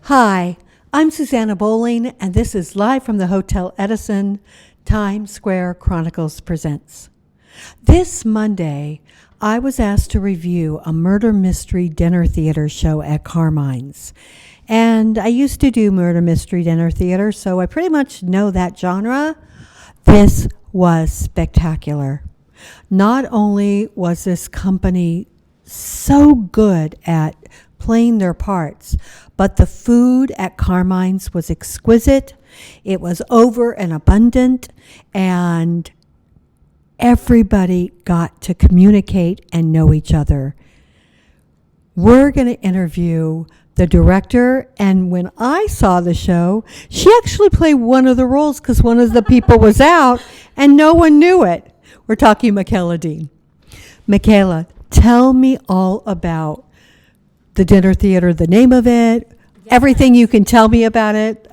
Hi, I'm Susanna Bowling, and this is live from the Hotel Edison. Times Square Chronicles presents. This Monday, I was asked to review a murder mystery dinner theater show at Carmine's. And I used to do murder mystery dinner theater, so I pretty much know that genre. This was spectacular. Not only was this company so good at playing their parts, but the food at Carmine's was exquisite. It was over and abundant, and everybody got to communicate and know each other. We're going to interview the director, and when I saw the show, she actually played one of the roles because one of the people was out and no one knew it. We're talking Micaela Dean. Micaela, tell me all about the dinner theater, the name of it, everything you can tell me about it.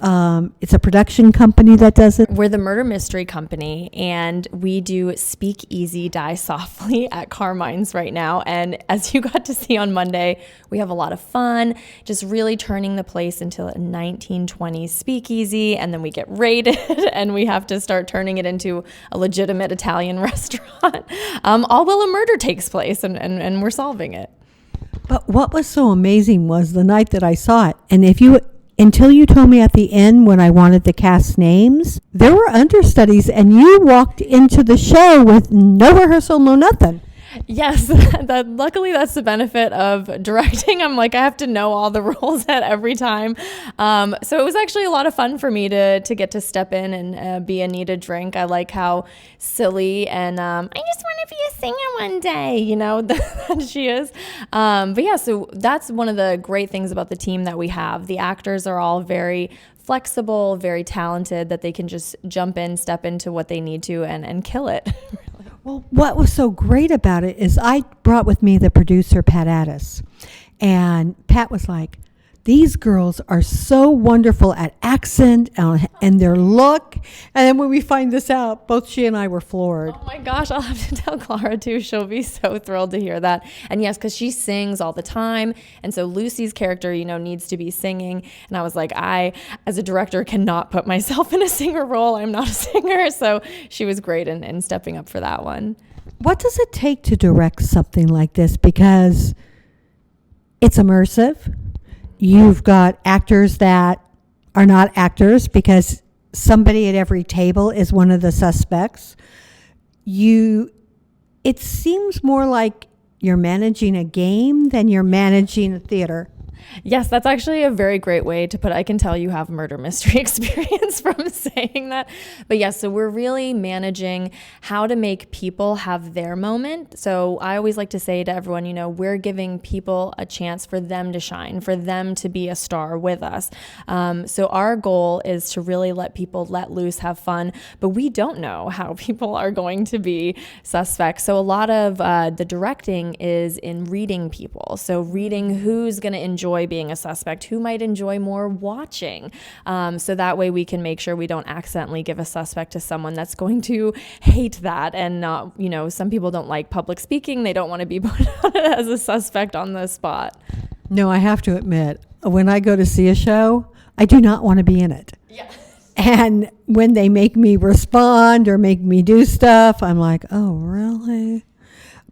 It's a production company that does it. We're the murder mystery company, and we do Speak Easy, Die Softly at Carmine's right now. And as you got to see on Monday, we have a lot of fun, just really turning the place into a 1920s speakeasy, and then we get raided, and we have to start turning it into a legitimate Italian restaurant, all while a murder takes place, and we're solving it. But what was so amazing was the night that I saw it, and until you told me at the end when I wanted the cast names, there were understudies, and you walked into the show with no rehearsal, no nothing. Yes, luckily that's the benefit of directing. I'm like, I have to know all the roles at every time. So it was actually a lot of fun for me to get to step in and be Anita Drink. I like how silly and I just want to be a singer one day, that she is. But yeah, so that's one of the great things about the team that we have. The actors are all very flexible, very talented, that they can just jump in, step into what they need to and kill it. Well, what was so great about it is I brought with me the producer, Pat Addis. And Pat was like, these girls are so wonderful at accent and their look. And then when we find this out, both she and I were floored. Oh my gosh, I'll have to tell Clara too. She'll be so thrilled to hear that. And yes, because she sings all the time. And so Lucy's character, needs to be singing. And I was like, I, as a director, cannot put myself in a singer role. I'm not a singer. So she was great in stepping up for that one. What does it take to direct something like this? Because it's immersive. You've got actors that are not actors because somebody at every table is one of the suspects. It seems more like you're managing a game than you're managing a theater. Yes, that's actually a very great way to put it. I can tell you have murder mystery experience from saying that. But yes, so we're really managing how to make people have their moment. So I always like to say to everyone, we're giving people a chance for them to shine, for them to be a star with us. So our goal is to really let people let loose, have fun, but we don't know how people are going to be suspects. So a lot of the directing is in reading people. So reading who's going to enjoy being a suspect, who might enjoy more watching. So that way we can make sure we don't accidentally give a suspect to someone that's going to hate that and not, some people don't like public speaking. They don't want to be put on as a suspect on the spot. No, I have to admit, when I go to see a show, I do not want to be in it. Yeah. And when they make me respond or make me do stuff, I'm like, oh, really?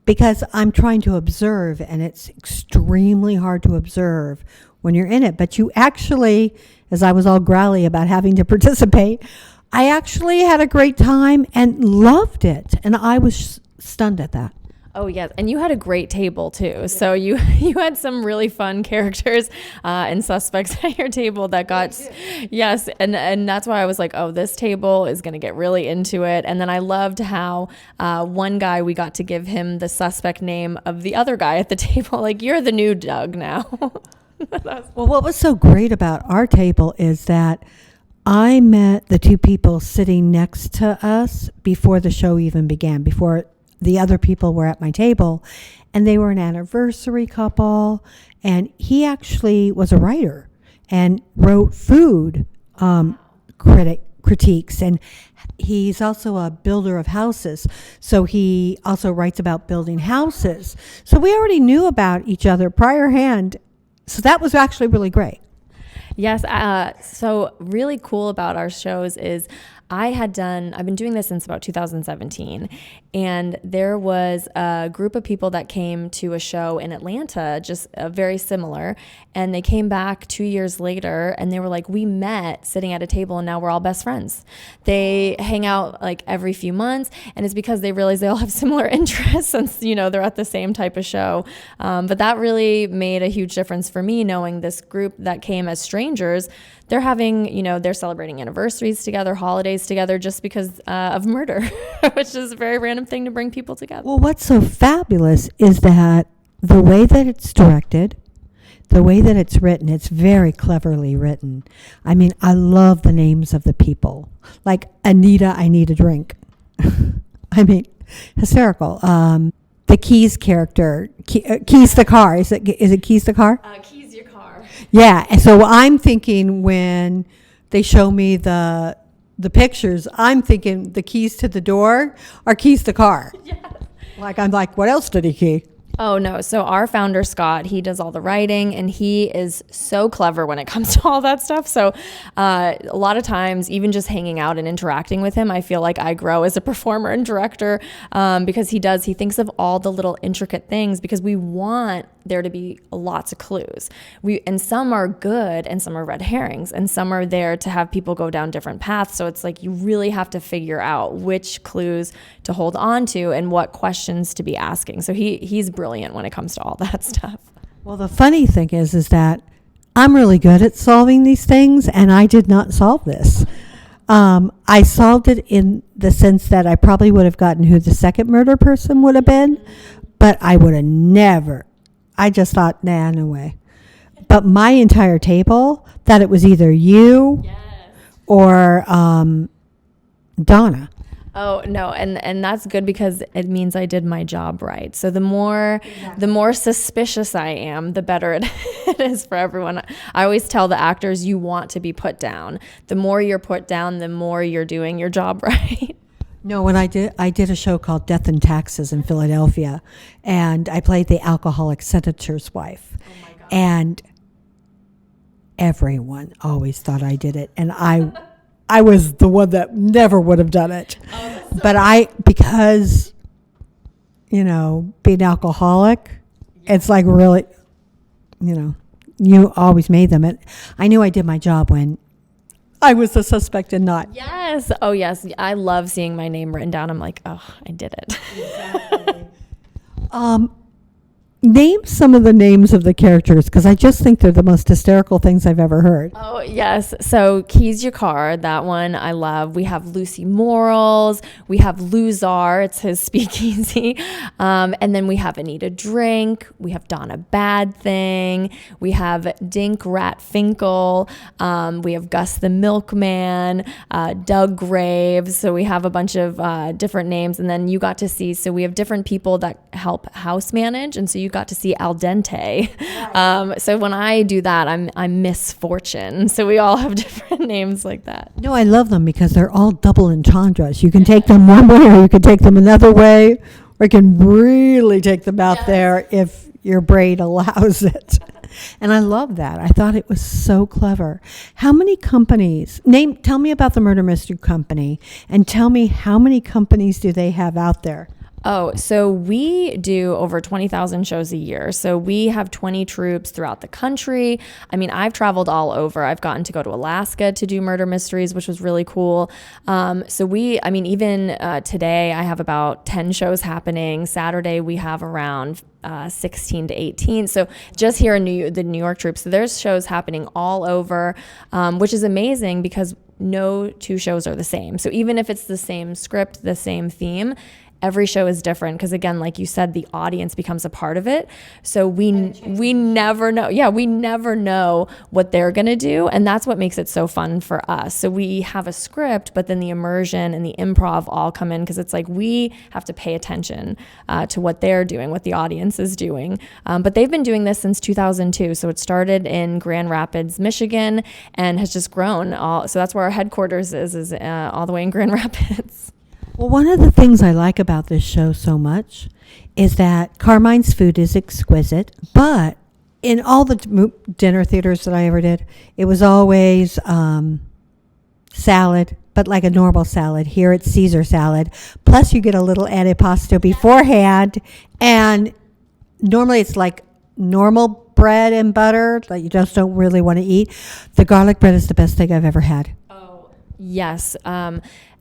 Because I'm trying to observe, and it's extremely hard to observe when you're in it. But you actually, as I was all growly about having to participate, I actually had a great time and loved it. And I was stunned at that. Oh, yes. And you had a great table, too. So you had some really fun characters and suspects at your table that got, yes. And that's why I was like, oh, this table is going to get really into it. And then I loved how one guy, we got to give him the suspect name of the other guy at the table. Like, you're the new Doug now. Well, what was so great about our table is that I met the two people sitting next to us before the show even began, before the other people were at my table, and they were an anniversary couple, and he actually was a writer and wrote food critiques, and he's also a builder of houses, so he also writes about building houses. So we already knew about each other prior hand, so that was actually really great. Yes. So really cool about our shows is I've been doing this since about 2017, and there was a group of people that came to a show in Atlanta, just very similar, and they came back 2 years later, and they were like, we met sitting at a table, and now we're all best friends. They hang out like every few months, and it's because they realize they all have similar interests since, they're at the same type of show. But that really made a huge difference for me, knowing this group that came as strangers. They're having, they're celebrating anniversaries together, holidays together, just because of murder, which is a very random thing to bring people together. Well, what's so fabulous is that the way that it's directed, the way that it's written, it's very cleverly written. I mean, I love the names of the people. Like Anita, I need a drink. I mean, hysterical. The Keys character, Keys the car. Is it Keys the car? Keys your car. Yeah, and so I'm thinking when they show me the pictures, I'm thinking the keys to the door are keys to the car. Yes. I'm like, what else did he key? Oh, no. So our founder, Scott, he does all the writing, and he is so clever when it comes to all that stuff. So a lot of times, even just hanging out and interacting with him, I feel like I grow as a performer and director, because he thinks of all the little intricate things, because we want there to be lots of clues. And some are good and some are red herrings, and some are there to have people go down different paths. So it's like you really have to figure out which clues to hold on to and what questions to be asking. So he's brilliant when it comes to all that stuff. Well, the funny thing is that I'm really good at solving these things, and I did not solve this. I solved it in the sense that I probably would have gotten who the second murder person would have been, but I would have never. I just thought, nah, no way. But my entire table thought it was either you or Donna. Oh, no. And that's good because it means I did my job right. So the more suspicious I am, the better it is for everyone. I always tell the actors, you want to be put down. The more you're put down, the more you're doing your job right. No, when I did a show called Death and Taxes in Philadelphia, and I played the alcoholic senator's wife. Oh my God. And everyone always thought I did it, and I was the one that never would have done it. Oh, but because being alcoholic, it's like really, you always made them. And I knew I did my job when I was the suspect and not. Yes. Oh, yes. I love seeing my name written down. I'm like, oh, I did it. Exactly. Name some of the names of the characters, because I just think they're the most hysterical things I've ever heard. Oh, yes. So Keys Your Car, that one I love. We have Lucy Morals. We have Luzar. It's his speakeasy. And then we have Anita Drink. We have Donna Bad Thing. We have Dink Rat Finkel. We have Gus the Milkman, Doug Graves. So we have a bunch of different names. And then you got to see, so we have different people that help house manage. And so you got to see Al Dente. Right. So when I do that, I'm Miss Fortune. So we all have different names like that. No, I love them because they're all double entendres. You can take them one way or you can take them another way, or you can really take them out there if your brain allows it. And I love that. I thought it was so clever. How many companies, tell me about the Murder Mystery Company, and tell me how many companies do they have out there? Oh, so we do over 20,000 shows a year. So we have 20 troops throughout the country. I mean, I've traveled all over. I've gotten to go to Alaska to do murder mysteries, which was really cool. Even today I have about 10 shows happening. Saturday we have around 16 to 18. So just here in the New York troops. So there's shows happening all over, which is amazing because no two shows are the same. So even if it's the same script, the same theme, every show is different because, again, like you said, the audience becomes a part of it. So we never know. Yeah, we never know what they're going to do. And that's what makes it so fun for us. So we have a script, but then the immersion and the improv all come in because it's like we have to pay attention to what they're doing, what the audience is doing. But they've been doing this since 2002. So it started in Grand Rapids, Michigan, and has just grown. So that's where our headquarters is all the way in Grand Rapids. Well, one of the things I like about this show so much is that Carmine's food is exquisite, but in all the dinner theaters that I ever did, it was always salad, but like a normal salad. Here it's Caesar salad. Plus you get a little antipasto beforehand. And normally it's like normal bread and butter that you just don't really want to eat. The garlic bread is the best thing I've ever had. Oh, yes.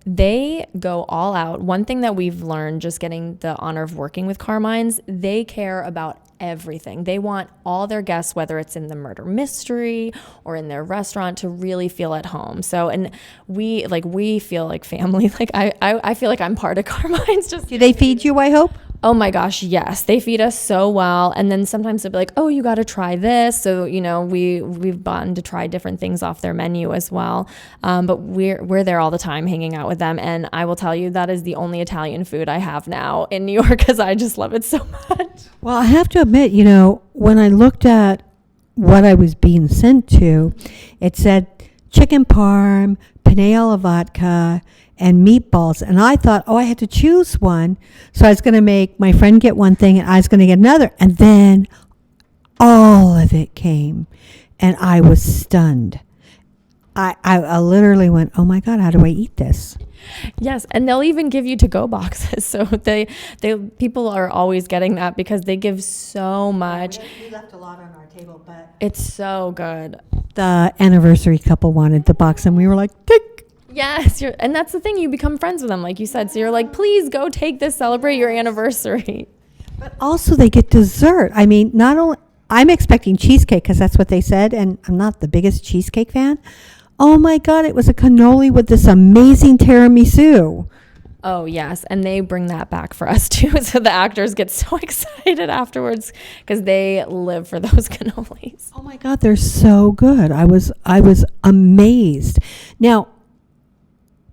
They go all out. One thing that we've learned just getting the honor of working with Carmine's, they care about everything. They want all their guests, whether it's in the murder mystery or in their restaurant, to really feel at home. So, and we feel like family. Like I feel like I'm part of Carmine's. Just Do they feed you, I hope? Oh my gosh, yes. They feed us so well. And then sometimes they'll be like, oh, you got to try this. So, we've gotten to try different things off their menu as well. But we're there all the time hanging out with them. And I will tell you, that is the only Italian food I have now in New York because I just love it so much. Well, I have to admit, when I looked at what I was being sent to, it said chicken parm, penne alla vodka, and meatballs. And I thought, I had to choose one. So I was going to make my friend get one thing and I was going to get another. And then all of it came and I was stunned. I literally went, oh my God, how do I eat this? Yes, and they'll even give you to-go boxes. So people are always getting that because they give so much. We left a lot on our table, but it's so good. The anniversary couple wanted the box and we were like, tick. Yes, and that's the thing. You become friends with them, like you said. So you're like, please go take this, celebrate your anniversary. But also they get dessert. I mean, not only, I'm expecting cheesecake because that's what they said, and I'm not the biggest cheesecake fan. Oh my God, it was a cannoli with this amazing tiramisu. Oh, yes. And they bring that back for us too. So the actors get so excited afterwards because they live for those cannolis. Oh my God, they're so good. I was amazed. Now,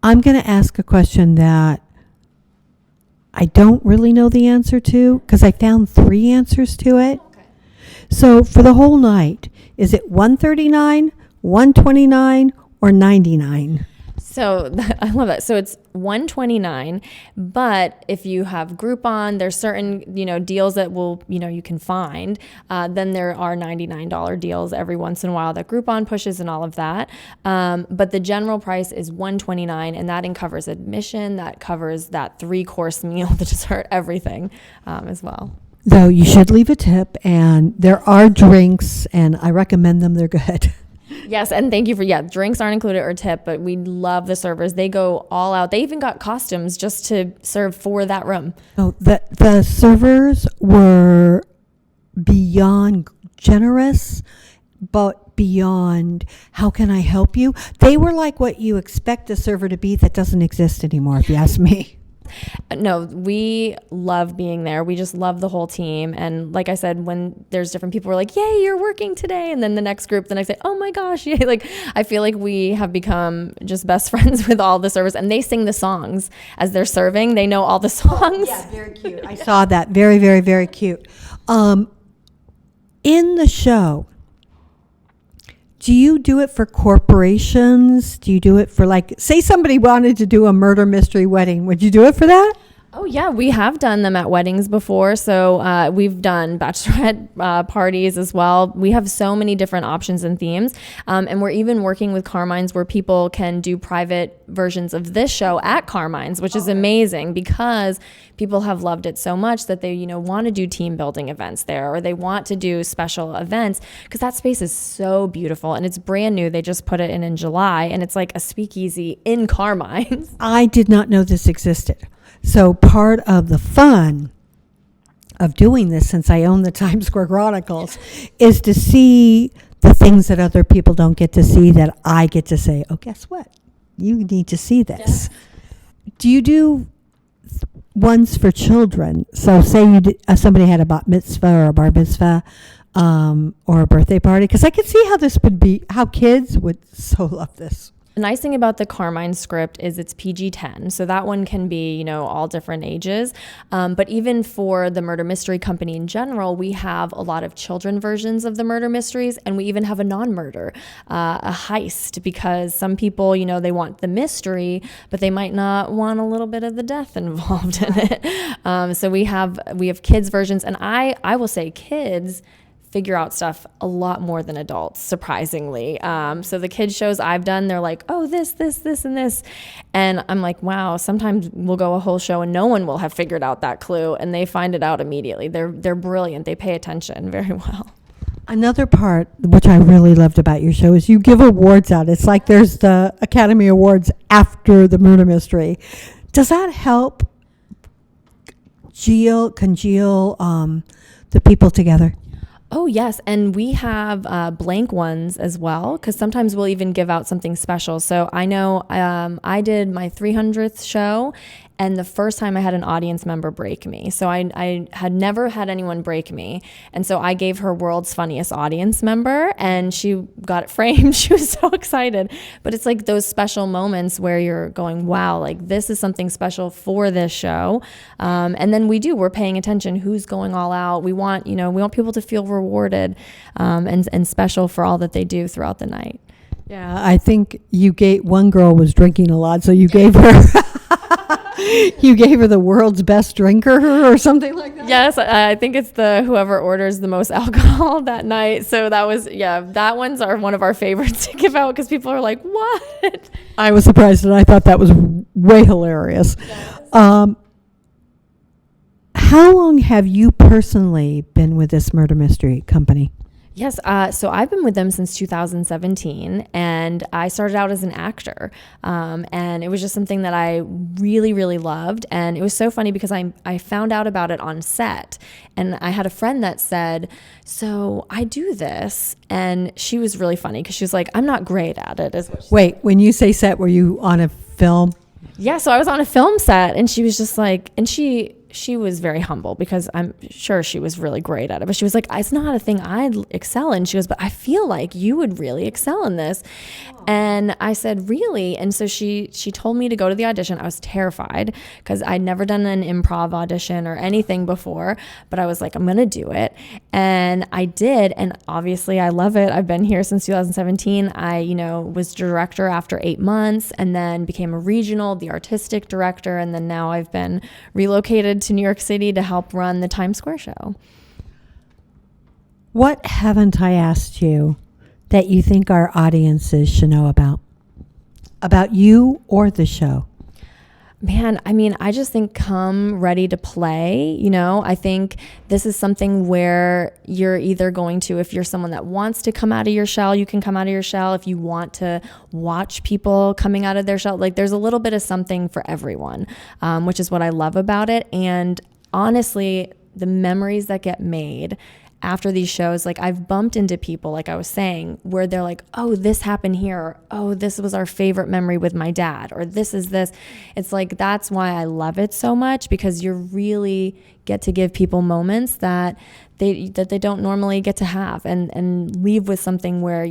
I'm going to ask a question that I don't really know the answer to because I found 3 answers to it. Okay. So for the whole night, is it $139, $129, or $99? So I love that. So it's $129, but if you have Groupon, there's certain, deals that will, you can find. Then there are $99 deals every once in a while that Groupon pushes and all of that. But the general price is $129, and that covers admission, that covers that 3-course meal, the dessert, everything as well. Though you should leave a tip, and there are drinks, and I recommend them. They're good. Yes, and thank you drinks aren't included or tip, but we love the servers. They go all out. They even got costumes just to serve for that room. Oh, the servers were beyond generous, but beyond, how can I help you? They were like what you expect a server to be that doesn't exist anymore, if you ask me. No, we love being there. We just love the whole team. And like I said, when there's different people, we're like, yay, you're working today. And then the next group, the next day, oh my gosh, yay. Like, I feel like we have become just best friends with all the servers. And they sing the songs as they're serving. They know all the songs. Yeah, very cute. I saw that. Very, very, very cute. In the show, do you do it for corporations? Do you do it for, like, say somebody wanted to do a murder mystery wedding. Would you do it for that? Oh, yeah, we have done them at weddings before. So we've done bachelorette parties as well. We have so many different options and themes. And we're even working with Carmine's where people can do private versions of this show at Carmine's, which is amazing because people have loved it so much that they, want to do team building events there, or they want to do special events because that space is so beautiful and it's brand new. They just put it in July, and it's like a speakeasy in Carmine's. I did not know this existed. So part of the fun of doing this, since I own the Times Square Chronicles, is to see the things that other people don't get to see that I get to say, oh, guess what? You need to see this. Yeah. Do you do ones for children? So say you somebody had a bat mitzvah or a bar mitzvah or a birthday party, because I could see how this would be, how kids would so love this. The nice thing about the Carmine script is it's PG-10, so that one can be, all different ages. But even for the Murder Mystery Company in general, we have a lot of children versions of the murder mysteries, and we even have a non-murder, a heist, because some people, they want the mystery, but they might not want a little bit of the death involved in it. So we have kids versions, and I will say kids figure out stuff a lot more than adults, surprisingly. So the kids shows I've done, they're like, oh, this, and this. And I'm like, wow, sometimes we'll go a whole show and no one will have figured out that clue, and they find it out immediately. They're brilliant. They pay attention very well. Another part, which I really loved about your show, is you give awards out. It's like there's the Academy Awards after the murder mystery. Does that help congeal the people together? Oh, yes. And we have blank ones as well, because sometimes we'll even give out something special. So I know I did my 300th show, and the first time I had an audience member break me. So I had never had anyone break me. And so I gave her world's funniest audience member, and she got it framed. She was so excited. But it's like those special moments where you're going, wow, like this is something special for this show. And then we're paying attention. Who's going all out? We want people to feel rewarded and special for all that they do throughout the night. Yeah, I think one girl was drinking a lot, so you gave her you gave her the world's best drinker or something like that. Yes, I think it's whoever orders the most alcohol that night. So that one's one of our favorites to give out, because people are like, what? I was surprised, and I thought that was way hilarious. Yes. How long have you personally been with this murder mystery company? Yes, so I've been with them since 2017, and I started out as an actor, and it was just something that I really, really loved, and it was so funny because I found out about it on set, and I had a friend that said, so I do this, and she was really funny because she was like, I'm not great at it. Wait, when you say set, were you on a film? Yeah, so I was on a film set, and she was just like, and she was very humble, because I'm sure she was really great at it. But she was like, it's not a thing I'd excel in. She goes, but I feel like you would really excel in this. Oh. And I said, really? And so she told me to go to the audition. I was terrified because I'd never done an improv audition or anything before. But I was like, I'm going to do it. And I did. And obviously I love it. I've been here since 2017. I, was director after 8 months, and then became a regional, the artistic director. And then now I've been relocated to New York City to help run the Times Square show. What haven't I asked you that you think our audiences should know about you or the show? Man, I mean, I just think come ready to play. I think this is something where you're either going to, if you're someone that wants to come out of your shell, you can come out of your shell. If you want to watch people coming out of their shell, like there's a little bit of something for everyone, which is what I love about it. And honestly, the memories that get made after these shows, like I've bumped into people, like I was saying, where they're like, oh, this happened here, or oh, this was our favorite memory with my dad, or this is this. It's like, that's why I love it so much, because you really get to give people moments that they don't normally get to have, and leave with something where,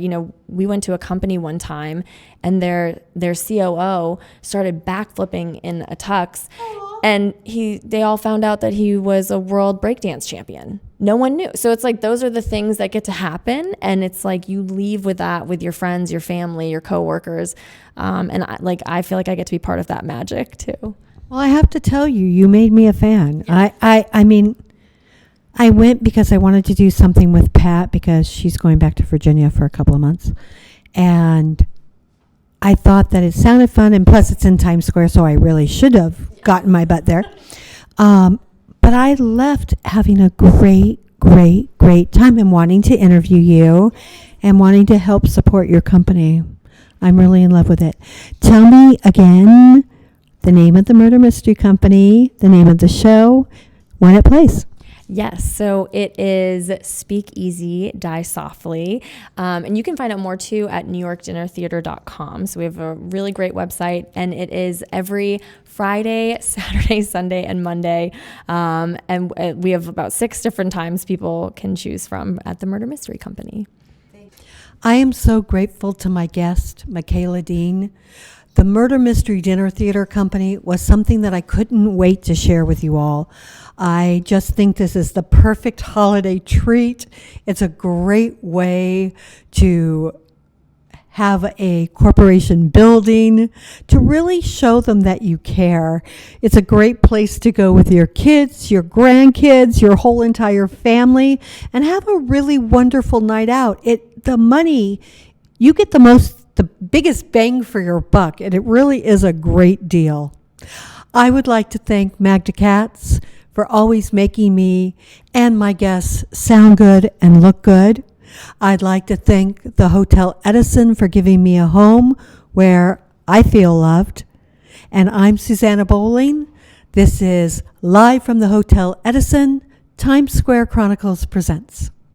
we went to a company one time, and their COO started backflipping in a tux. Aww. And they all found out that he was a world breakdance champion. No one knew. So it's like, those are the things that get to happen. And it's like, you leave with that with your friends, your family, your coworkers. And I feel like I get to be part of that magic too. Well, I have to tell you, you made me a fan. Yeah. I mean, I went because I wanted to do something with Pat, because she's going back to Virginia for a couple of months. And I thought that it sounded fun, and plus it's in Times Square, so I really should have gotten my butt there. But I left having a great time, and wanting to interview you and wanting to help support your company. I'm really in love with it. Tell me again the name of the murder mystery company, the name of the show, when it plays. Yes, so it is Speak Easy, Die Softly. And you can find out more too at newyorkdinnertheater.com. So we have a really great website, and it is every Friday, Saturday, Sunday, and Monday. And we have about 6 different times people can choose from at the Murder Mystery Company. I am so grateful to my guest, Micaela Dean. The Murder Mystery Dinner Theater Company was something that I couldn't wait to share with you all. I just think this is the perfect holiday treat. It's a great way to have a corporation building, to really show them that you care. It's a great place to go with your kids, your grandkids, your whole entire family, and have a really wonderful night out. The money, you get the biggest bang for your buck, and it really is a great deal. I would like to thank Magda Katz for always making me and my guests sound good and look good. I'd like to thank the Hotel Edison for giving me a home where I feel loved. And I'm Susanna Bowling. This is Live from the Hotel Edison, Times Square Chronicles presents.